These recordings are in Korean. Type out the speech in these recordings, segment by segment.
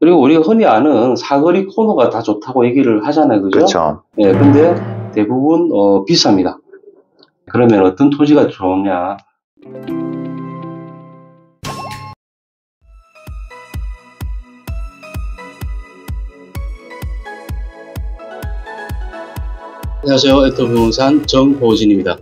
그리고 우리가 흔히 아는 사거리 코너가 다 좋다고 얘기를 하잖아요. 그죠? 그렇죠. 예, 근데 대부분 비쌉니다. 그러면 어떤 토지가 좋냐? 안녕하세요. 애터부동산 정호진입니다.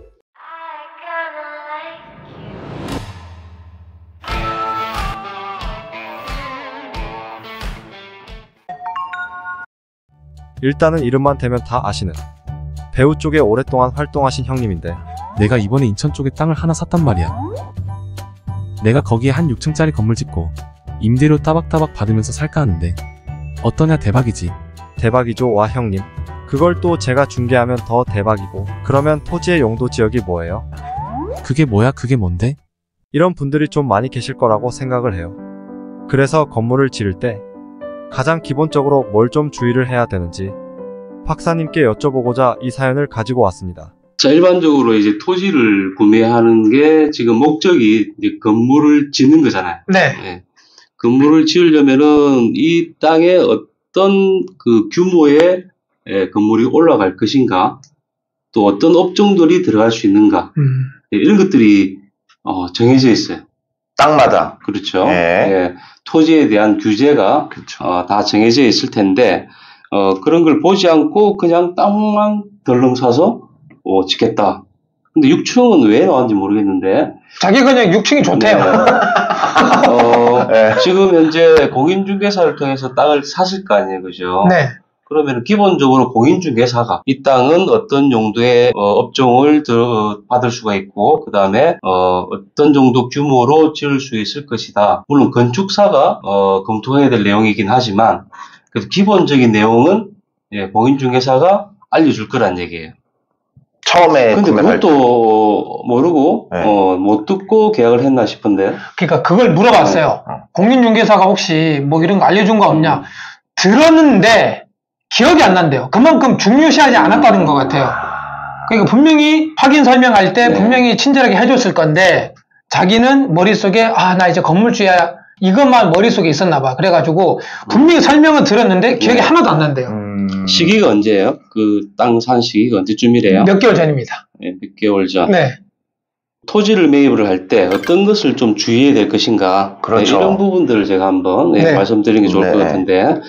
일단은 이름만 대면 다 아시는 배우 쪽에 오랫동안 활동하신 형님인데, 내가 이번에 인천 쪽에 땅을 하나 샀단 말이야. 내가 거기에 한 6층짜리 건물 짓고 임대료 따박따박 받으면서 살까 하는데 어떠냐? 대박이지. 대박이죠. 와 형님, 그걸 또 제가 중개하면 더 대박이고. 그러면 토지의 용도 지역이 뭐예요? 그게 뭐야? 그게 뭔데? 이런 분들이 좀 많이 계실 거라고 생각을 해요. 그래서 건물을 지을 때 가장 기본적으로 뭘 좀 주의를 해야 되는지 박사님께 여쭤보고자 이 사연을 가지고 왔습니다. 자, 일반적으로 이제 토지를 구매하는 게 지금 목적이 이제 건물을 짓는 거잖아요. 네. 예. 건물을 지으려면은 이 땅에 어떤 그 규모의 건물이 올라갈 것인가, 또 어떤 업종들이 들어갈 수 있는가, 이런 것들이 정해져 있어요. 땅마다. 그렇죠. 예. 예. 토지에 대한 규제가 그렇죠. 다 정해져 있을 텐데 그런 걸 보지 않고 그냥 땅만 덜렁 사서 짓겠다. 근데 6층은 왜 나왔는지 모르겠는데 자기 그냥 6층이 좋대요. 네. 지금 현재 공인중개사를 통해서 땅을 사실 거 아니에요, 그죠? 네. 그러면 기본적으로 공인중개사가 이 땅은 어떤 용도의 업종을 받을 수가 있고, 그 다음에 어떤 정도 규모로 지을 수 있을 것이다. 물론 건축사가 검토해야 될 내용이긴 하지만 그래도 기본적인 내용은 공인중개사가 알려줄 거란 얘기예요. 처음에 근데 구매할 때. 그것도 모르고 네. 못 듣고 계약을 했나 싶은데. 그러니까 그걸 물어봤어요. 공인중개사가 혹시 뭐 이런 거 알려준 거 없냐? 들었는데 기억이 안 난대요. 그만큼 중요시하지 않았다는 것 같아요. 그러니까 분명히 확인 설명할 때 네. 분명히 친절하게 해줬을 건데 자기는 머릿속에 나 이제 건물주야 이것만 머릿속에 있었나 봐. 그래가지고 분명히 설명은 들었는데 기억이 네. 하나도 안 난대요. 시기가 언제예요? 그 땅 산 시기가 언제쯤이래요? 몇 개월 전입니다. 몇 개월 전. 네. 토지를 매입을 할 때 어떤 것을 좀 주의해야 될 것인가. 그렇죠. 이런 부분들을 제가 한번 네. 말씀드리는 게 좋을 네. 것 같은데.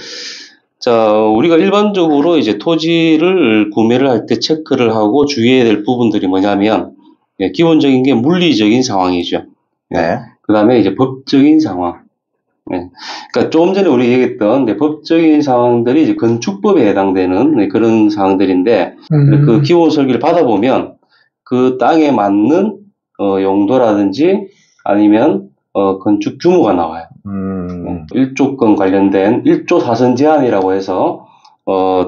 자, 우리가 일반적으로 이제 토지를 구매를 할 때 체크를 하고 주의해야 될 부분들이 뭐냐면, 기본적인 게 물리적인 상황이죠. 네. 그 다음에 이제 법적인 상황. 그러니까 조금 전에 우리 얘기했던 법적인 상황들이 이제 건축법에 해당되는 그런 상황들인데, 그 기본 설계를 받아보면 그 땅에 맞는 용도라든지 아니면 건축 규모가 나와요. 1조권 관련된 1조 사선 제한이라고 해서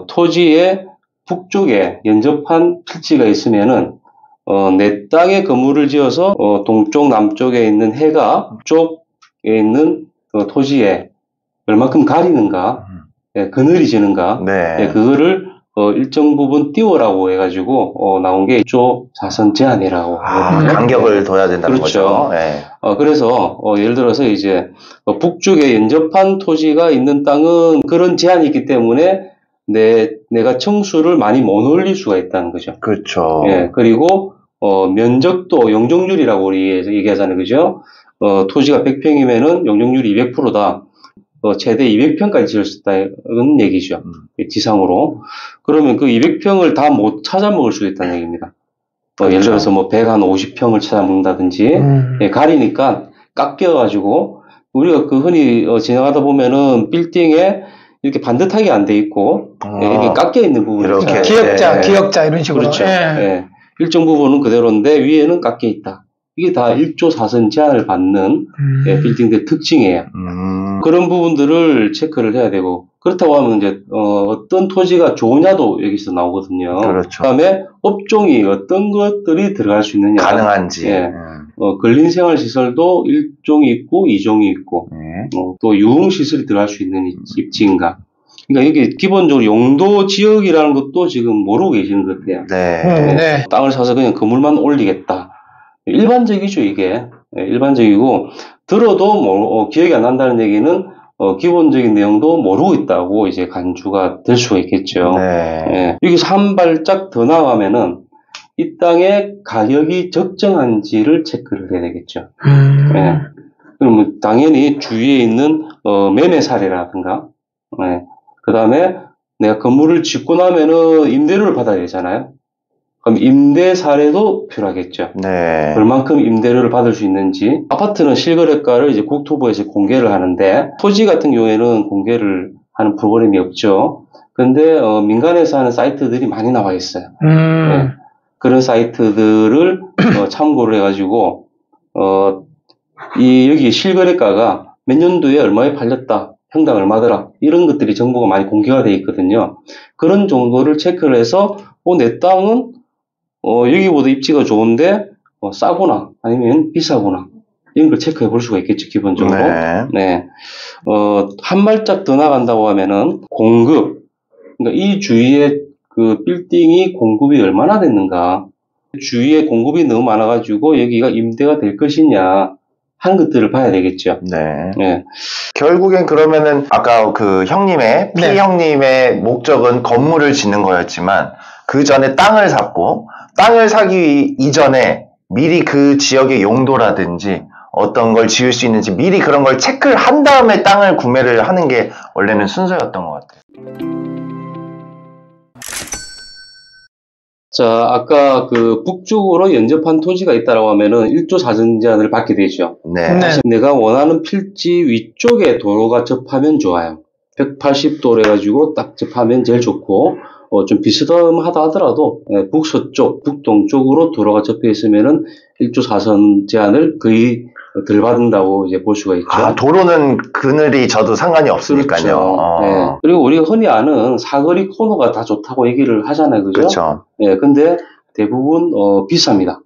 토지의 북쪽에 연접한 필지가 있으면은 내 땅에 건물을 지어서 동쪽 남쪽에 있는 해가 북쪽에 있는 토지에 얼마큼 가리는가, 그늘이 지는가, 네. 그거를 일정 부분 띄우라고 해가지고 나온 게 1조 사선 제한이라고. 간격을 둬야 된다는 그렇죠. 거죠. 네. 그래서 예를 들어서 이제 북쪽에 연접한 토지가 있는 땅은 그런 제한이 있기 때문에 내가 층수를 많이 못 올릴 수가 있다는 거죠. 그렇죠. 그리고 면적도 용적률이라고 우리 얘기하잖아요, 그죠? 토지가 100평이면은 용적률이 200%다. 최대 200평까지 지을 수 있다는 얘기죠. 지상으로. 그러면 그 200평을 다 못 찾아 먹을 수 있다는 얘기입니다. 그렇죠. 예를 들어서 뭐 150평을 찾아 먹는다든지, 가리니까 깎여가지고, 우리가 그 흔히 지나가다 보면은 빌딩에 이렇게 반듯하게 안 돼 있고, 이렇게 깎여 있는 부분이 이렇게. 기역자, 네. 기역자 이런 식으로. 그렇죠. 예. 일정 부분은 그대로인데 위에는 깎여 있다. 이게 다 1조 사선 제한을 받는 빌딩들 특징이에요. 그런 부분들을 체크를 해야 되고, 그렇다고 하면 이제 어떤 토지가 좋으냐도 여기서 나오거든요. 그렇죠. 그다음에 업종이 어떤 것들이 들어갈 수 있느냐, 가능한지. 근린생활시설도 1종이 있고 2종이 있고, 또 유흥시설이 들어갈 수 있는 입지인가. 그러니까 이게 기본적으로 용도 지역이라는 것도 지금 모르고 계시는 것 같아요. 네. 땅을 사서 그냥 건물만 올리겠다. 일반적이죠, 이게. 일반적이고, 들어도 기억이 안 난다는 얘기는 기본적인 내용도 모르고 있다고 이제 간주가 될 수가 있겠죠. 네. 예, 여기서 한 발짝 더 나가면은 이 땅의 가격이 적정한지를 체크를 해야 되겠죠. 예. 그러면 당연히 주위에 있는 매매 사례라든가, 예. 그 다음에 내가 건물을 짓고 나면은 임대료를 받아야 되잖아요. 그럼 임대 사례도 필요하겠죠. 네. 얼만큼 임대료를 받을 수 있는지. 아파트는 실거래가를 이제 국토부에서 공개를 하는데 토지 같은 경우에는 공개를 하는 프로그램이 없죠. 근데 민간에서 하는 사이트들이 많이 나와 있어요. 네. 그런 사이트들을 참고를 해가지고 여기 실거래가가 몇 년도에 얼마에 팔렸다, 평당 얼마더라, 이런 것들이 정보가 많이 공개가 되어 있거든요. 그런 정도를 체크를 해서 내 땅은 여기보다 입지가 좋은데 싸구나 아니면 비싸구나, 이런 걸 체크해 볼 수가 있겠죠, 기본적으로. 네. 네. 한 발짝 더 나간다고 하면은 공급, 그러니까 이 주위에 그 빌딩이 공급이 얼마나 됐는가, 주위에 공급이 너무 많아가지고 여기가 임대가 될 것이냐 하는 것들을 봐야 되겠죠. 네. 네. 결국엔 그러면은 아까 그 형님의 네. 형님의 목적은 건물을 짓는 거였지만 그 전에 땅을 샀고, 땅을 사기 이전에 미리 그 지역의 용도라든지 어떤 걸 지을 수 있는지 미리 그런 걸 체크를 한 다음에 땅을 구매를 하는 게 원래는 순서였던 것 같아요. 자, 아까 그 북쪽으로 연접한 토지가 있다라고 하면은 1조 사전 제한을 받게 되죠. 네. 네. 내가 원하는 필지 위쪽에 도로가 접하면 좋아요. 180도로 해가지고 딱 접하면 제일 좋고, 좀 비스듬하다 하더라도 북서쪽, 북동쪽으로 도로가 접해 있으면은 1조 사선 제한을 거의 덜 받는다고 이제 볼 수가 있죠. 아, 도로는 그늘이 져도 상관이 없으니까요. 그렇죠. 네. 그리고 우리가 흔히 아는 사거리 코너가 다 좋다고 얘기를 하잖아요, 그죠? 그렇죠. 네, 근데 대부분 비쌉니다.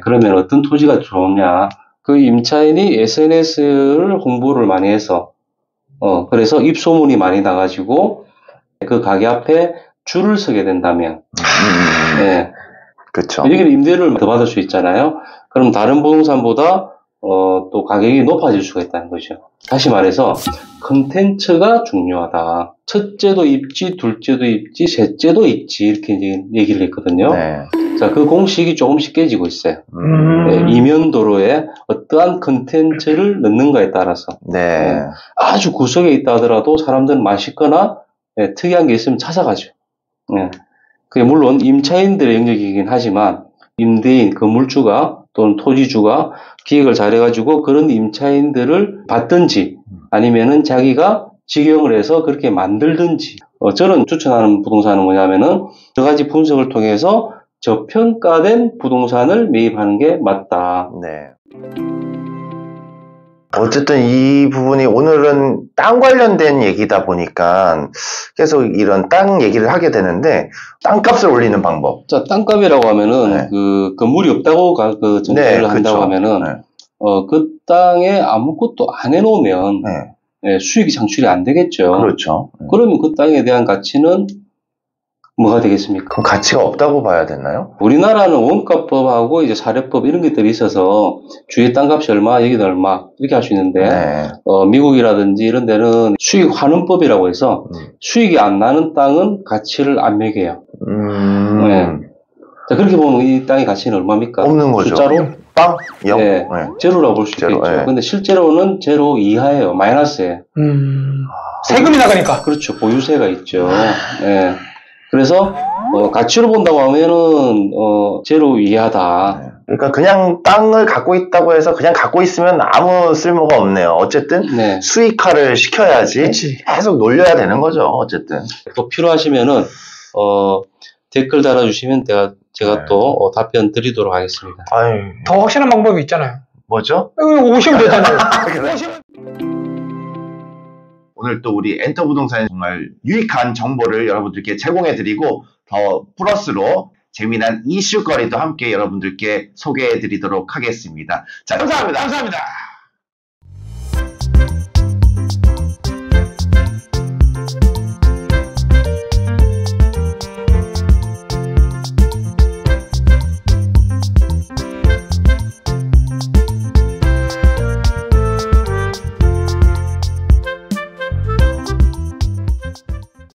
그러면 어떤 토지가 좋냐? 그 임차인이 SNS를 홍보를 많이 해서 그래서 입소문이 많이 나가지고 그 가게 앞에 줄을 서게 된다면, 네. 그렇죠. 여기는 임대료를 더 받을 수 있잖아요. 그럼 다른 부동산보다 또 가격이 높아질 수가 있다는 거죠. 다시 말해서 컨텐츠가 중요하다. 첫째도 입지, 둘째도 입지, 셋째도 입지, 이렇게 이제 얘기를 했거든요. 네. 자, 그 공식이 조금씩 깨지고 있어요. 네, 이면도로에 어떠한 컨텐츠를 넣는가에 따라서. 네. 아주 구석에 있다 하더라도 사람들은 맛있거나 특이한 게 있으면 찾아가죠. 그게 물론 임차인들의 영역이긴 하지만 임대인, 건물주가 또는 토지주가 기획을 잘해가지고 그런 임차인들을 받든지 아니면은 자기가 직영을 해서 그렇게 만들든지. 저는 추천하는 부동산은 뭐냐면은 여러 가지 분석을 통해서 저평가된 부동산을 매입하는 게 맞다. 네. 어쨌든 이 부분이 오늘은 땅 관련된 얘기다 보니까 계속 이런 땅 얘기를 하게 되는데, 땅값을 올리는 방법. 자, 땅값이라고 하면은 네. 그 건물이 없다고 그 전제를 네, 한다고 그렇죠. 하면은 네. 그 땅에 아무것도 안 해놓으면 네. 수익이 창출이 안 되겠죠. 그렇죠. 그러면 그 땅에 대한 가치는 뭐가 되겠습니까? 그럼 가치가 없다고 봐야 되나요? 우리나라는 원가법하고 이제 사례법 이런 것들이 있어서 주의 땅값이 얼마, 여기는 얼마 이렇게 할 수 있는데 네. 미국이라든지 이런 데는 수익 환원법이라고 해서 수익이 안 나는 땅은 가치를 안 매겨요. 네. 자, 그렇게 보면 이 땅의 가치는 얼마입니까? 없는 거죠. 숫자로? 빵? 0? 네. 제로라고 볼 수 제로, 있겠죠. 네. 근데 실제로는 제로 이하예요. 마이너스예요. 세금이 나가니까. 그렇죠. 보유세가 있죠. 네. 그래서 가치로 본다고 하면은 제로 이하다. 그러니까 그냥 땅을 갖고 있다고 해서 그냥 갖고 있으면 아무 쓸모가 없네요. 어쨌든 네. 수익화를 시켜야지. 그치. 계속 놀려야 되는 거죠. 어쨌든. 또 필요하시면은 댓글 달아주시면 제가 네. 또 답변 드리도록 하겠습니다. 아유, 더 확실한 방법이 있잖아요. 뭐죠? 오시면 되잖아요. 오늘 또 우리 엔터 부동산에 정말 유익한 정보를 여러분들께 제공해드리고 더 플러스로 재미난 이슈거리도 함께 여러분들께 소개해드리도록 하겠습니다. 자, 감사합니다. 감사합니다.